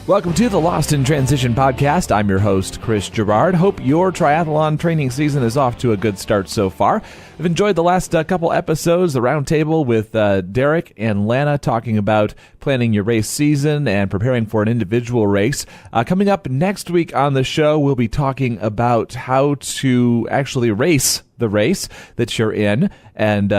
Welcome to the Lost in Transition podcast. I'm your host, Chris Gerard. Hope your triathlon training season is off to a good start so far. I've enjoyed the last couple episodes, the roundtable with Derek and Lana talking about planning your race season and preparing for an individual race. Coming up next week on the show, we'll be talking about how to actually race the race that you're in, and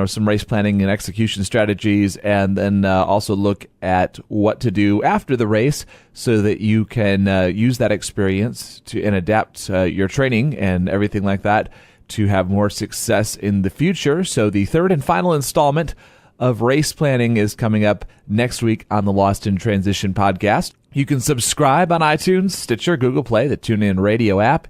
some race planning and execution strategies, and then also look at what to do after the race so that you can use that experience and adapt your training and everything like that to have more success in the future. So the third and final installment of race planning is coming up next week on the Lost in Transition podcast. You can subscribe on iTunes, Stitcher, Google Play, the TuneIn Radio app,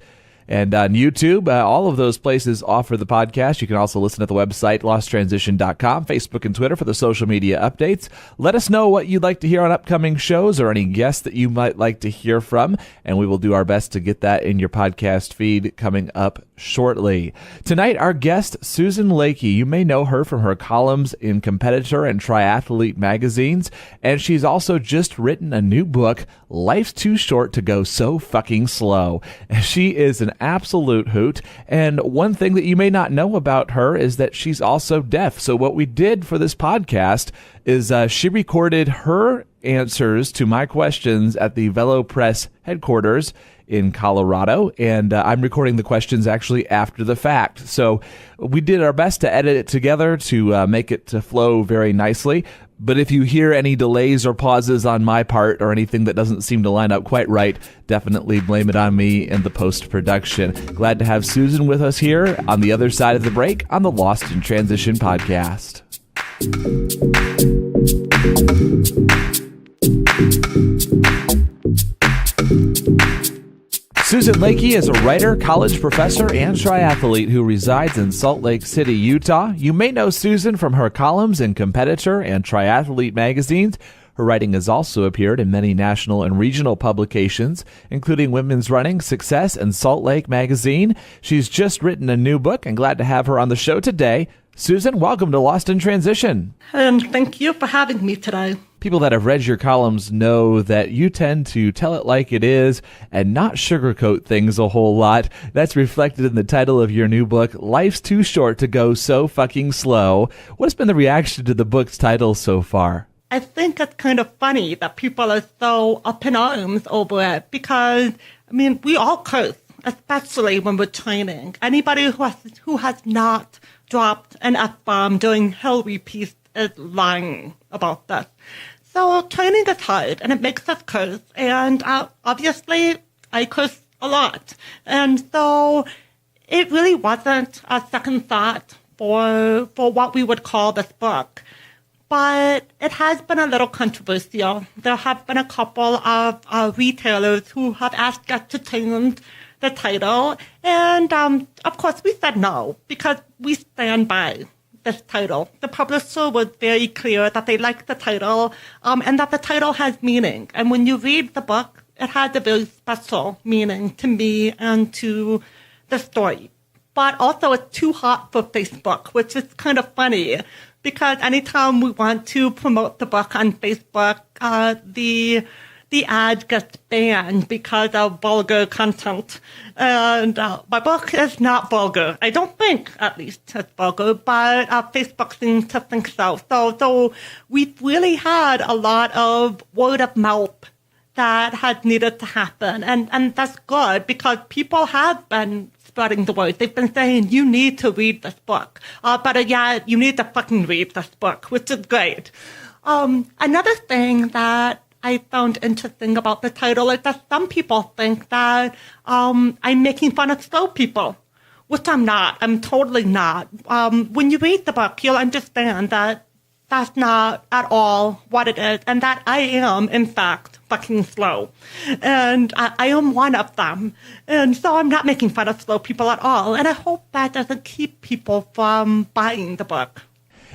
and on YouTube. All of those places offer the podcast. You can also listen at the website, losttransition.com, Facebook and Twitter for the social media updates. Let us know what you'd like to hear on upcoming shows or any guests that you might like to hear from, and we will do our best to get that in your podcast feed coming up shortly. Tonight, our guest, Susan Lacke. You may know her from her columns in Competitor and Triathlete magazines, and she's also just written a new book, Life's Too Short to Go So Fucking Slow. She is an absolute hoot, and one thing that you may not know about her is that she's also deaf. So what we did for this podcast is she recorded her answers to my questions at the Velo Press headquarters in Colorado, and I'm recording the questions actually after the fact. So we did our best to edit it together to make it to flow very nicely. But if you hear any delays or pauses on my part or anything that doesn't seem to line up quite right, definitely blame it on me in the post-production. Glad to have Susan with us here on the other side of the break on the Lost in Transition podcast. Susan Lacke is a writer, college professor, and triathlete who resides in Salt Lake City, Utah. You may know Susan from her columns in Competitor and Triathlete magazines. Her writing has also appeared in many national and regional publications, including Women's Running, Success, and Salt Lake Magazine. She's just written a new book, and glad to have her on the show today. Susan, welcome to Lost in Transition. And thank you for having me today. People that have read your columns know that you tend to tell it like it is and not sugarcoat things a whole lot. That's reflected in the title of your new book, Life's Too Short to Go So Fucking Slow. What's been the reaction to the book's title so far? I think it's kind of funny that people are so up in arms over it because, we all curse, especially when we're training. Anybody who has not dropped an F-bomb during hill repeats is lying about this. So training is hard, and it makes us curse, and obviously I curse a lot. And so it really wasn't a second thought for what we would call this book. But it has been a little controversial. There have been a couple of retailers who have asked us to change the title, and of course we said no, because we stand by this title. The publisher was very clear that they liked the title, and that the title has meaning. And when you read the book, it has a very special meaning to me and to the story. But also it's too hot for Facebook, which is kind of funny, because anytime we want to promote the book on Facebook, the ad gets banned because of vulgar content. And my book is not vulgar. I don't think, at least, it's vulgar, but Facebook seems to think so. So we've really had a lot of word of mouth that has needed to happen. And that's good because people have been spreading the word. They've been saying, you need to read this book. But yeah, you need to fucking read this book, which is great. Another thing that I found interesting about the title is that some people think that I'm making fun of slow people, which I'm not. I'm totally not. When you read the book, you'll understand that that's not at all what it is, and that I am, in fact, fucking slow. And I am one of them. And so I'm not making fun of slow people at all. And I hope that doesn't keep people from buying the book.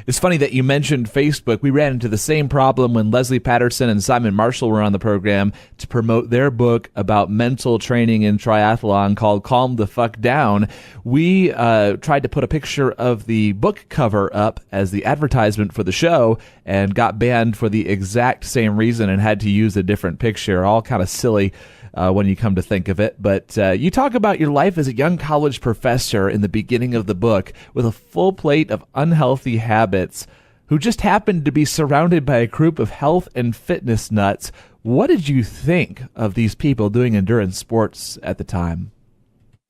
It's funny that you mentioned Facebook. We ran into the same problem when Leslie Patterson and Simon Marshall were on the program to promote their book about mental training in triathlon called Calm the Fuck Down. We tried to put a picture of the book cover up as the advertisement for the show and got banned for the exact same reason and had to use a different picture. All kind of silly when you come to think of it. But you talk about your life as a young college professor in the beginning of the book with a full plate of unhealthy habits who just happened to be surrounded by a group of health and fitness nuts. What did you think of these people doing endurance sports at the time?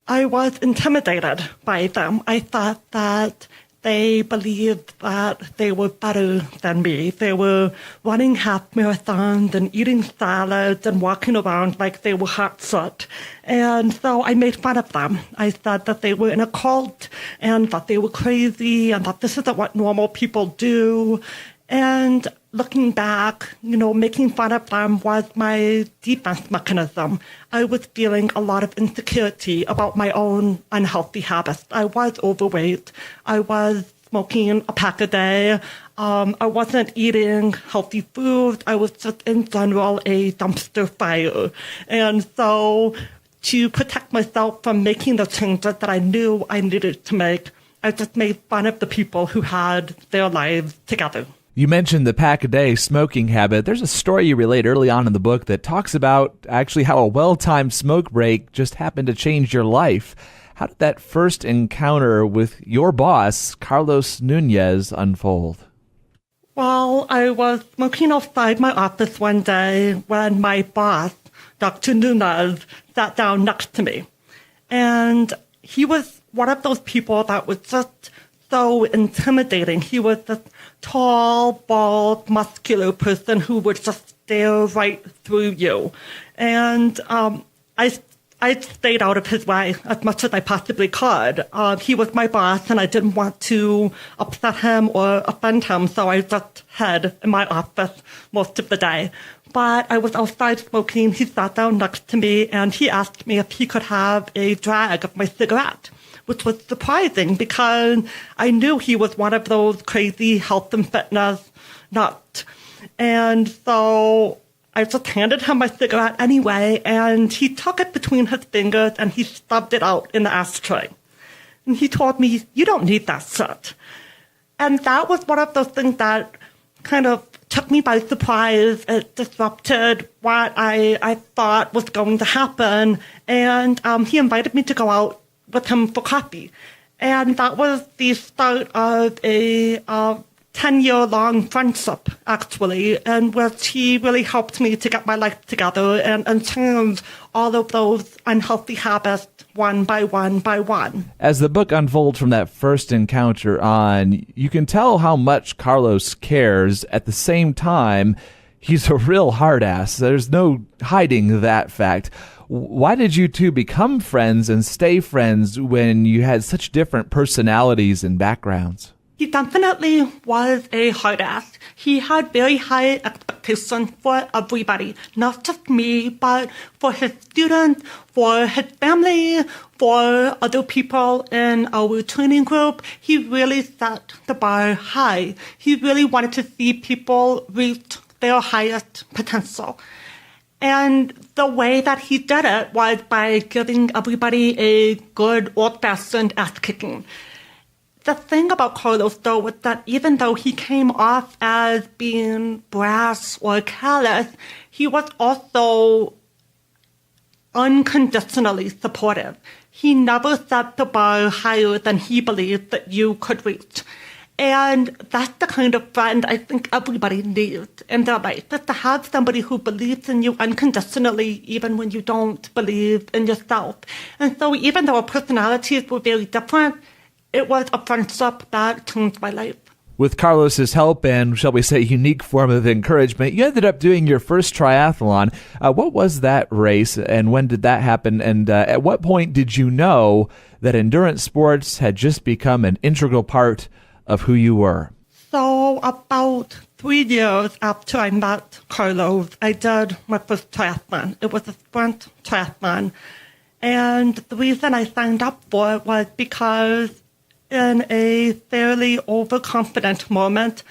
I was intimidated by them. I thought that they believed that they were better than me. They were running half marathons and eating salads and walking around like they were hot shit. And so I made fun of them. I said that they were in a cult and that they were crazy and that this isn't what normal people do. And looking back, making fun of them was my defense mechanism. I was feeling a lot of insecurity about my own unhealthy habits. I was overweight. I was smoking a pack a day. I wasn't eating healthy food. I was just in general a dumpster fire. And so to protect myself from making the changes that I knew I needed to make, I just made fun of the people who had their lives together. You mentioned the pack-a-day smoking habit. There's a story you relate early on in the book that talks about actually how a well-timed smoke break just happened to change your life. How did that first encounter with your boss, Carlos Nunez, unfold? Well, I was smoking outside my office one day when my boss, Dr. Nunez, sat down next to me. And he was one of those people that was just so intimidating. He was this tall, bald, muscular person who would just stare right through you. And I stayed out of his way as much as I possibly could. He was my boss, and I didn't want to upset him or offend him, so I just hid in my office most of the day. But I was outside smoking. He sat down next to me, and he asked me if he could have a drag of my cigarette, which was surprising because I knew he was one of those crazy health and fitness nuts. And so I just handed him my cigarette anyway, and he took it between his fingers and he stubbed it out in the ashtray. And he told me, "You don't need that shit." And that was one of those things that kind of took me by surprise. It disrupted what I thought was going to happen. And he invited me to go out with him for coffee. And that was the start of a 10-year-long friendship, actually, in which he really helped me to get my life together and change all of those unhealthy habits one by one by one. As the book unfolds from that first encounter on, you can tell how much Carlos cares. At the same time, he's a real hard ass. There's no hiding that fact. Why did you two become friends and stay friends when you had such different personalities and backgrounds? He definitely was a hard ass. He had very high expectations for everybody, not just me, but for his students, for his family, for other people in our training group. He really set the bar high. He really wanted to see people reach their highest potential. And the way that he did it was by giving everybody a good old-fashioned ass-kicking. The thing about Carlos, though, was that even though he came off as being brash or callous, he was also unconditionally supportive. He never set the bar higher than he believed that you could reach. And that's the kind of friend I think everybody needs in their life, just to have somebody who believes in you unconditionally, even when you don't believe in yourself. And so even though our personalities were very different, it was a friendship that changed my life. With Carlos's help and, shall we say, unique form of encouragement, you ended up doing your first triathlon. What was that race, and when did that happen? And at what point did you know that endurance sports had just become an integral part of who you were? So about 3 years after I met Carlos, I did my first triathlon. It was a sprint triathlon. And the reason I signed up for it was because in a fairly overconfident moment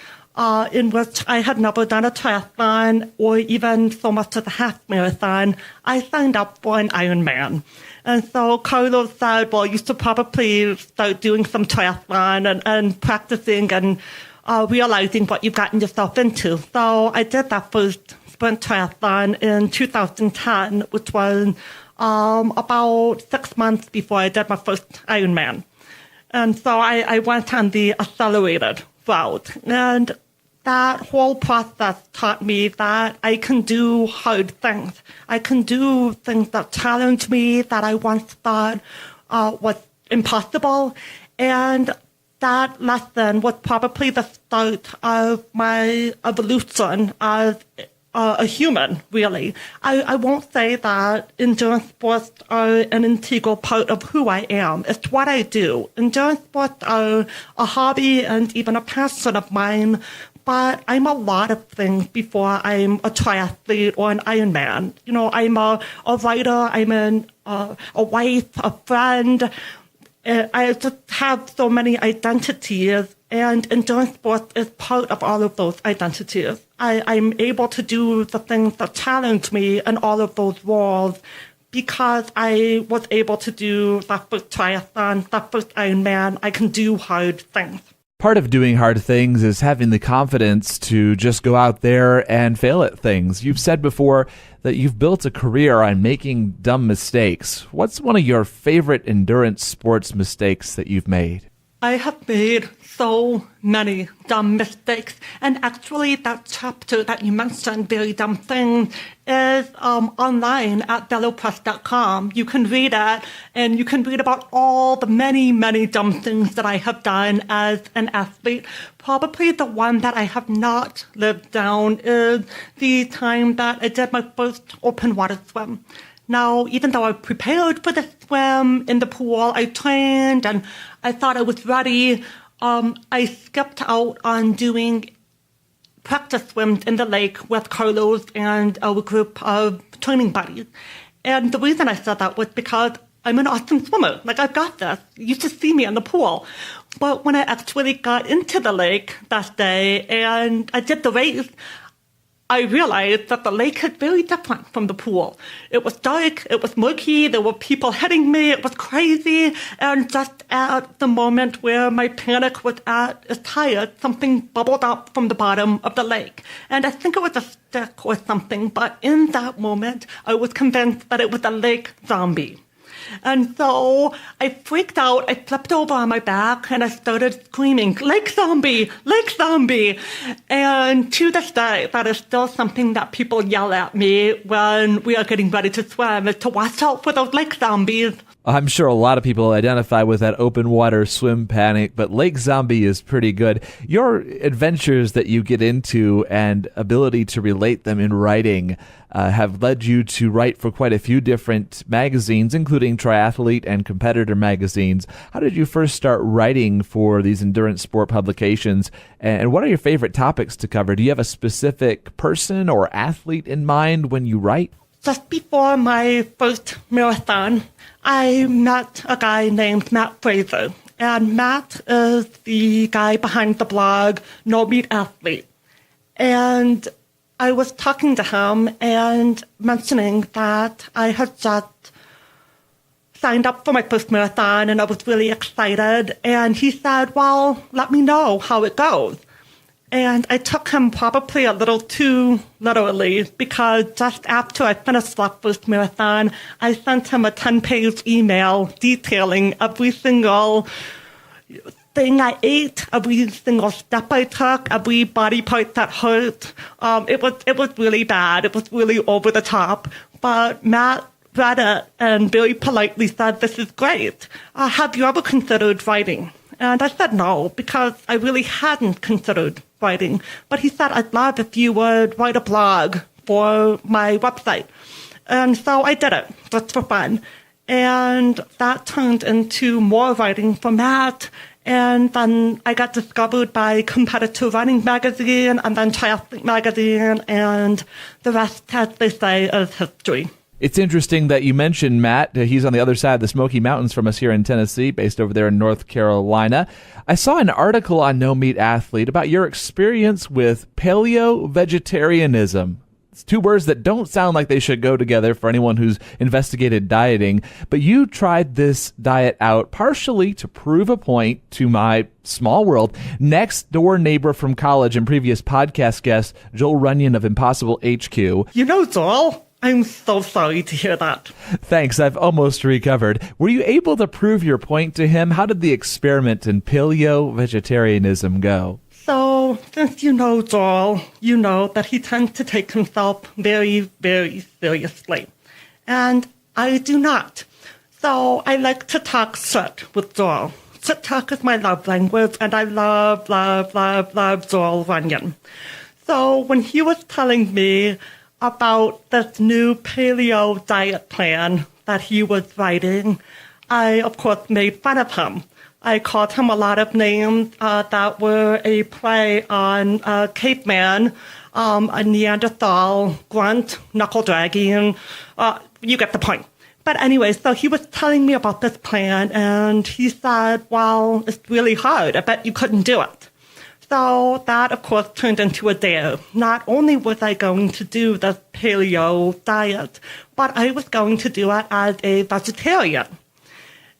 in which I had never done a triathlon or even so much as a half marathon. I signed up for an Ironman. And so Carlos said, well, you should probably start doing some triathlon and practicing and realizing what you've gotten yourself into. So I did that first sprint triathlon in 2010, which was about 6 months before I did my first Ironman. And so I went on the accelerated route. And that whole process taught me that I can do hard things. I can do things that challenge me, that I once thought was impossible. And that lesson was probably the start of my evolution as a human, really. I won't say that endurance sports are an integral part of who I am. It's what I do. Endurance sports are a hobby and even a passion of mine, but I'm a lot of things before I'm a triathlete or an Ironman. You know, I'm a writer, I'm a wife, a friend. I just have so many identities, and endurance sports is part of all of those identities. I'm able to do the things that challenge me in all of those roles because I was able to do that first triathlon, that first Ironman. I can do hard things. Part of doing hard things is having the confidence to just go out there and fail at things. You've said before that you've built a career on making dumb mistakes. What's one of your favorite endurance sports mistakes that you've made? I have made so many dumb mistakes. And actually, that chapter that you mentioned, Very Dumb Things, is online at velopress.com. You can read it, and you can read about all the many, many dumb things that I have done as an athlete. Probably the one that I have not lived down is the time that I did my first open water swim. Now, even though I prepared for the swim in the pool, I trained and I thought I was ready, I skipped out on doing practice swims in the lake with Carlos and a group of training buddies. And the reason I said that was because I'm an awesome swimmer. Like, I've got this. You should see me in the pool. But when I actually got into the lake that day and I did the race, I realized that the lake is very different from the pool. It was dark, it was murky, there were people hitting me, it was crazy, and just at the moment where my panic was at its highest, something bubbled up from the bottom of the lake. And I think it was a stick or something, but in that moment, I was convinced that it was a lake zombie. And so I freaked out, I flipped over on my back, and I started screaming, "Lake zombie! Lake zombie!" And to this day, that is still something that people yell at me when we are getting ready to swim, is to watch out for those lake zombies. I'm sure a lot of people identify with that open water swim panic, but Lake Zombie is pretty good. Your adventures that you get into and ability to relate them in writing have led you to write for quite a few different magazines, including Triathlete and Competitor magazines. How did you first start writing for these endurance sport publications, and what are your favorite topics to cover? Do you have a specific person or athlete in mind when you write? Just before my first marathon, I met a guy named Matt Fraser. And Matt is the guy behind the blog No Meat Athlete. And I was talking to him and mentioning that I had just signed up for my first marathon and I was really excited. And he said, well, let me know how it goes. And I took him probably a little too literally because just after I finished that first marathon, I sent him a 10-page email detailing every single thing I ate, every single step I took, every body part that hurt. It was really bad. It was really over the top. But Matt read it and very politely said, "This is great. Have you ever considered writing?" And I said no, because I really hadn't considered writing. But he said, "I'd love if you would write a blog for my website." And so I did it, just for fun. And that turned into more writing for Matt. And then I got discovered by Competitor Running magazine and then Triathlete magazine. And the rest, as they say, is history. It's interesting that you mentioned Matt. He's on the other side of the Smoky Mountains from us here in Tennessee, based over there in North Carolina. I saw an article on No Meat Athlete about your experience with paleo vegetarianism. It's two words that don't sound like they should go together for anyone who's investigated dieting, but you tried this diet out partially to prove a point to my small world next door neighbor from college and previous podcast guest, Joel Runyon of Impossible HQ. You know, Joel, I'm so sorry to hear that. Thanks, I've almost recovered. Were you able to prove your point to him? How did the experiment in paleo vegetarianism go? So, since you know Joel, you know that he tends to take himself very, very seriously. And I do not. So, I like to talk shit with Joel. Shit talk is my love language, and I love Joel Runyon. So, when he was telling me about this new paleo diet plan that he was writing, I, of course, made fun of him. I called him a lot of names that were a play on caveman, a Neanderthal, grunt, knuckle dragging. You get the point. But anyway, so he was telling me about this plan, and he said, well, it's really hard. I bet you couldn't do it. So that, of course, turned into a dare. Not only was I going to do the paleo diet, but I was going to do it as a vegetarian.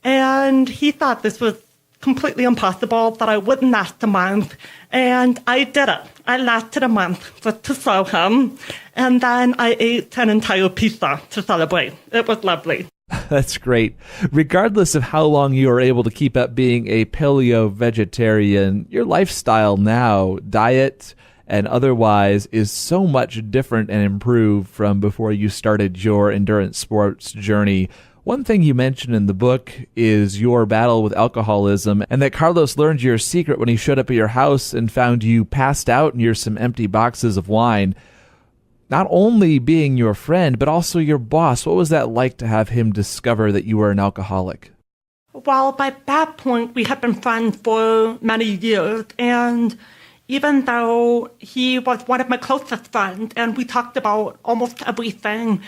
And he thought this was completely impossible, that I wouldn't last a month, and I did it. I lasted a month just to show him, and then I ate an entire pizza to celebrate. It was lovely. That's great. Regardless of how long you are able to keep up being a paleo vegetarian, your lifestyle now, diet and otherwise, is so much different and improved from before you started your endurance sports journey. One thing you mentioned in the book is your battle with alcoholism, and that Carlos learned your secret when he showed up at your house and found you passed out near some empty boxes of wine. Not only being your friend, but also your boss. What was that like to have him discover that you were an alcoholic? Well, by that point, we had been friends for many years, and even though he was one of my closest friends, and we talked about almost everything,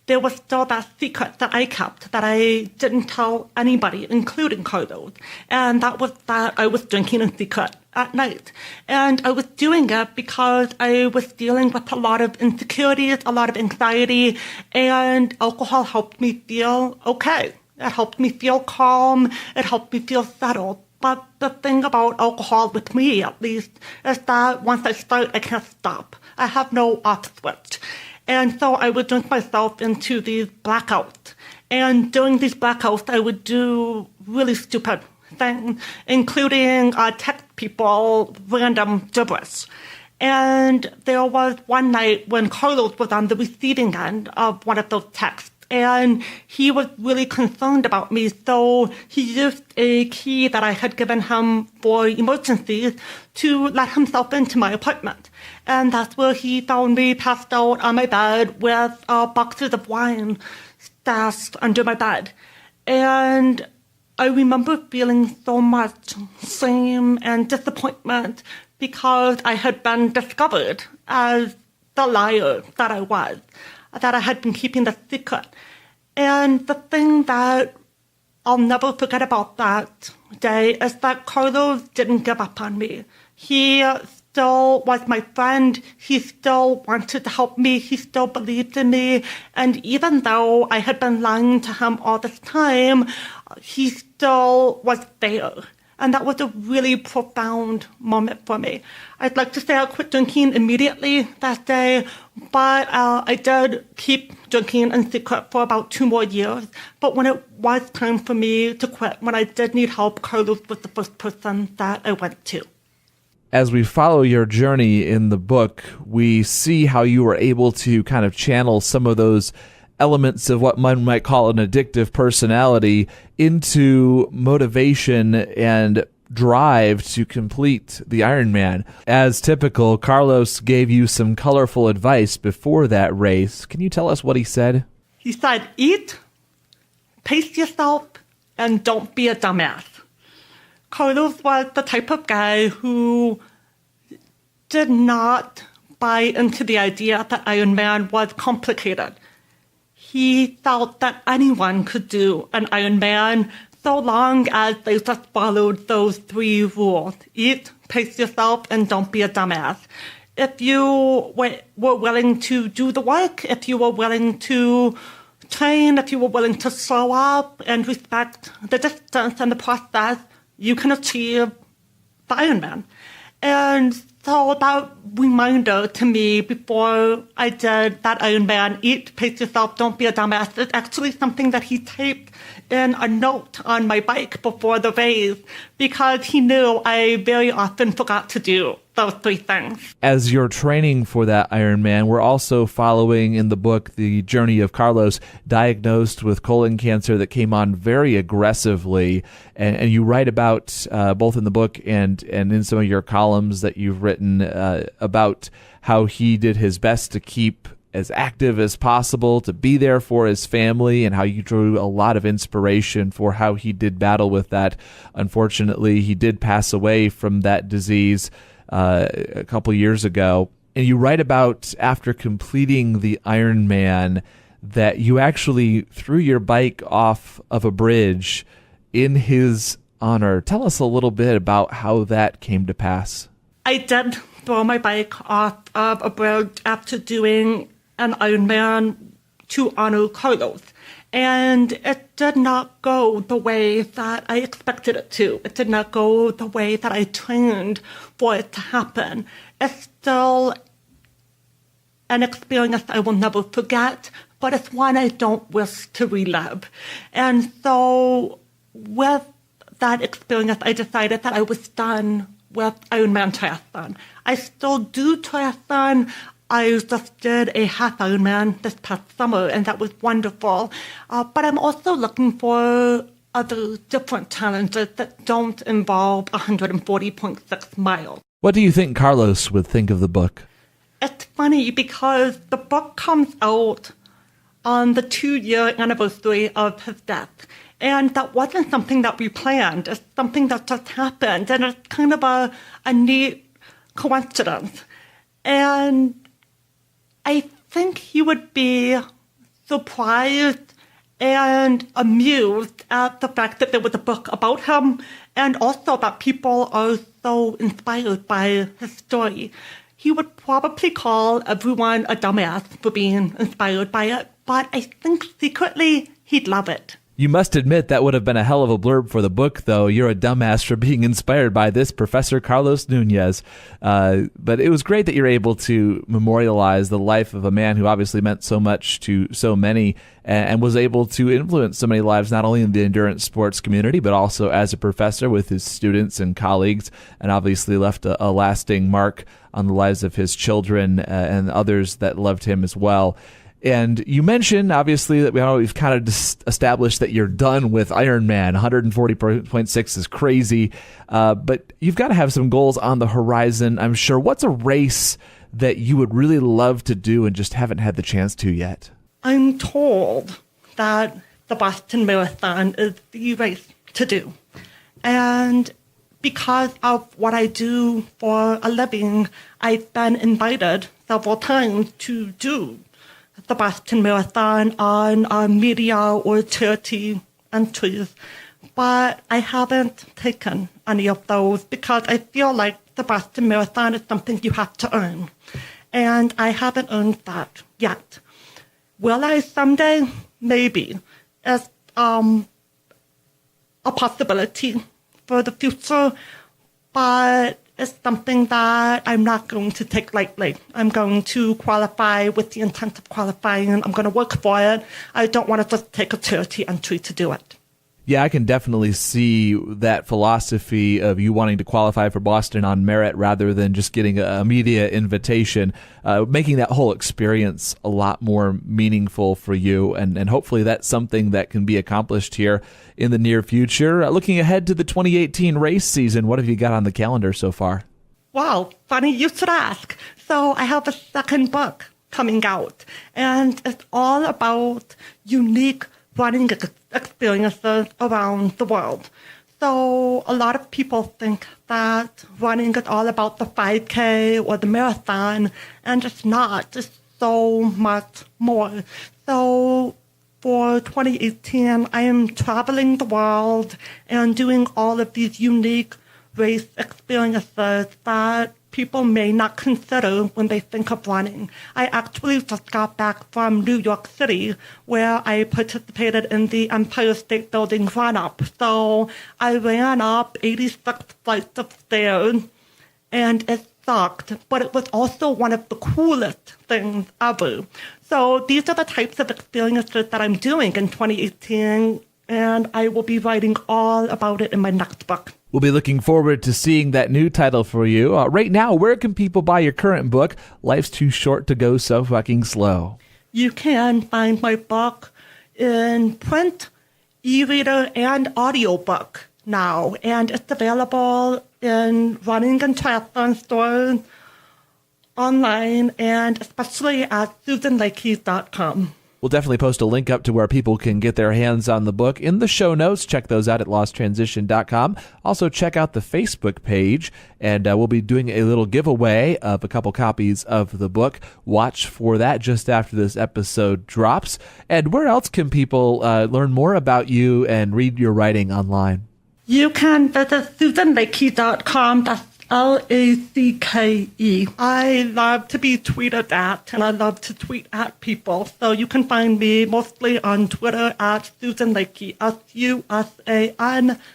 there was still that secret that I kept, that I didn't tell anybody, including Carlos. And that was that I was drinking in secret at night. And I was doing it because I was dealing with a lot of insecurities, a lot of anxiety, and alcohol helped me feel okay. It helped me feel calm. It helped me feel settled. But the thing about alcohol, with me at least, is that once I start, I can't stop. I have no off switch. And so I would drink myself into these blackouts. And during these blackouts, I would do really stupid things, including text people random gibberish. And there was one night when Carlos was on the receiving end of one of those texts, and he was really concerned about me. So he used a key that I had given him for emergencies to let himself into my apartment. And that's where he found me passed out on my bed with boxes of wine stashed under my bed. And I remember feeling so much shame and disappointment because I had been discovered as the liar that I was, that I had been keeping the secret. And the thing that I'll never forget about that day is that Carlos didn't give up on me. He still was my friend. He still wanted to help me. He still believed in me. And even though I had been lying to him all this time, he still was there. And that was a really profound moment for me. I'd like to say I quit drinking immediately that day, but I did keep drinking in secret for about 2 more years. But when it was time for me to quit, when I did need help, Carlos was the first person that I went to. As we follow your journey in the book, we see how you were able to kind of channel some of those elements of what one might call an addictive personality into motivation and drive to complete the Ironman. As typical, Carlos gave you some colorful advice before that race. Can you tell us what he said? He said, eat, pace yourself, and don't be a dumbass. Carlos was the type of guy who did not buy into the idea that Ironman was complicated. he felt that anyone could do an Ironman so long as they just followed those 3 rules. Eat, pace yourself, and don't be a dumbass. If you were willing to do the work, if you were willing to train, if you were willing to show up and respect the distance and the process, you can achieve the Ironman. And so that reminder to me before I did that Ironman, eat, pace yourself, don't be a dumbass, is actually something that he taped in a note on my bike before the race because he knew I very often forgot to do those 3 things. As you're training for that Ironman, we're also following in the book the journey of Carlos, diagnosed with colon cancer that came on very aggressively. And you write about, both in the book and in some of your columns that you've written, about how he did his best to keep as active as possible, to be there for his family, and how you drew a lot of inspiration for how he did battle with that. Unfortunately, he did pass away from that disease a couple years ago. And you write about, after completing the Ironman, that you actually threw your bike off of a bridge in his honor. Tell us a little bit about how that came to pass. I did throw my bike off of a bridge after doing an Ironman to honor Carlos. And it did not go the way that I expected it to. It did not go the way that I trained for it to happen. It's still an experience I will never forget, but it's one I don't wish to relive. And so with that experience, I decided that I was done with Ironman triathlon. I still do triathlon. I just did a half Ironman this past summer, and that was wonderful. But I'm also looking for other different challenges that don't involve 140.6 miles. What do you think Carlos would think of the book? It's funny because the book comes out on the 2-year anniversary of his death. And that wasn't something that we planned. It's something that just happened. And it's kind of a neat coincidence. And I think he would be surprised and amused at the fact that there was a book about him, and also that people are so inspired by his story. He would probably call everyone a dumbass for being inspired by it, but I think secretly he'd love it. You must admit that would have been a hell of a blurb for the book, though. You're a dumbass for being inspired by this Professor Carlos Nunez. But it was great that you're able to memorialize the life of a man who obviously meant so much to so many and was able to influence so many lives, not only in the endurance sports community, but also as a professor with his students and colleagues, and obviously left a lasting mark on the lives of his children and others that loved him as well. And you mentioned, obviously, that we've kind of established that you're done with Ironman. 140.6 is crazy, but you've got to have some goals on the horizon, I'm sure. What's a race that you would really love to do and just haven't had the chance to yet? I'm told that the Boston Marathon is the race to do. And because of what I do for a living, I've been invited several times to do the Boston Marathon on media or charity entries, but I haven't taken any of those because I feel like the Boston Marathon is something you have to earn, and I haven't earned that yet. Will I someday? Maybe. It's a possibility for the future, but it's something that I'm not going to take lightly. I'm going to qualify with the intent of qualifying, and I'm going to work for it. I don't want to just take a charity entry to do it. Yeah, I can definitely see that philosophy of you wanting to qualify for Boston on merit rather than just getting a media invitation, making that whole experience a lot more meaningful for you. And hopefully that's something that can be accomplished here in the near future. Looking ahead to the 2018 race season, what have you got on the calendar so far? Wow, funny you should ask. So I have a second book coming out, and it's all about unique running experiences around the world. So a lot of people think that running is all about the 5K or the marathon, and it's not. It's so much more. So for 2018, I am traveling the world and doing all of these unique race experiences that people may not consider when they think of running. I actually just got back from New York City, where I participated in the Empire State Building run-up. So I ran up 86 flights of stairs, and it sucked, but it was also one of the coolest things ever. So these are the types of experiences that I'm doing in 2018, and I will be writing all about it in my next book. We'll be looking forward to seeing that new title for you. Right now, where can people buy your current book, Life's Too Short to Go So Fucking Slow? You can find my book in print, e-reader, and audiobook now, and it's available in running and triathlon stores, online, and especially at susanlacke.com. We'll definitely post a link up to where people can get their hands on the book in the show notes. Check those out at losttransition.com. Also, check out the Facebook page, and we'll be doing a little giveaway of a couple copies of the book. Watch for that just after this episode drops. And where else can people learn more about you and read your writing online? You can visit susanlacke.com. That's Lacke. I love to be tweeted at, and I love to tweet at people. So you can find me mostly on Twitter at Susan Lacke, SusanLacke.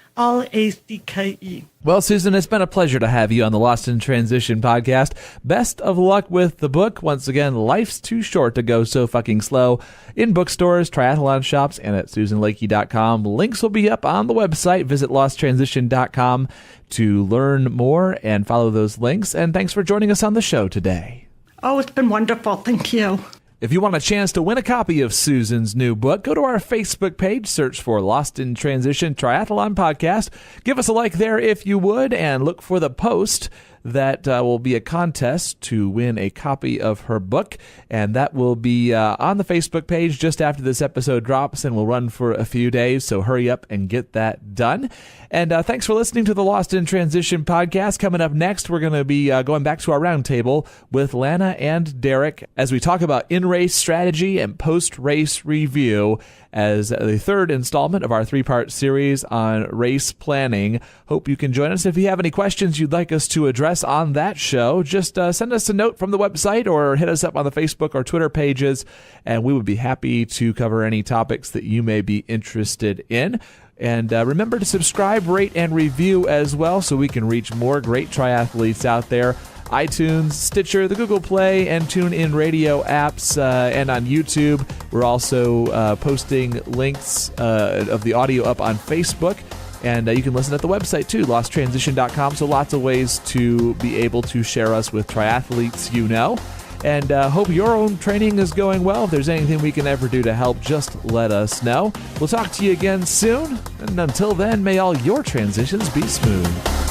Well, Susan, it's been a pleasure to have you on the Lost in Transition podcast. Best of luck with the book. Once again, Life's Too Short to Go So Fucking Slow, in bookstores, triathlon shops, and at SusanLacke.com. Links will be up on the website. Visit losttransition.com to learn more and follow those links. And thanks for joining us on the show today. Oh, it's been wonderful. Thank you. If you want a chance to win a copy of Susan's new book, go to our Facebook page, search for Lost in Transition Triathlon Podcast. Give us a like there if you would, and look for the post that will be a contest to win a copy of her book, and that will be on the Facebook page just after this episode drops, and will run for a few days, so hurry up and get that done. And thanks for listening to the Lost in Transition podcast. Coming up next, we're going to be going back to our roundtable with Lana and Derek as we talk about in-race strategy and post-race review as the third installment of our three-part series on race planning. Hope you can join us. If you have any questions you'd like us to address on that show, just send us a note from the website or hit us up on the Facebook or Twitter pages, and we would be happy to cover any topics that you may be interested in. And remember to subscribe, rate, and review as well so we can reach more great triathletes out there. iTunes, Stitcher, the Google Play, and TuneIn Radio apps, and on YouTube. We're also posting links of the audio up on Facebook, and you can listen at the website too, losttransition.com. So lots of ways to be able to share us with triathletes you know. And hope your own training is going well. If there's anything we can ever do to help, just let us know. We'll talk to you again soon. And until then, may all your transitions be smooth.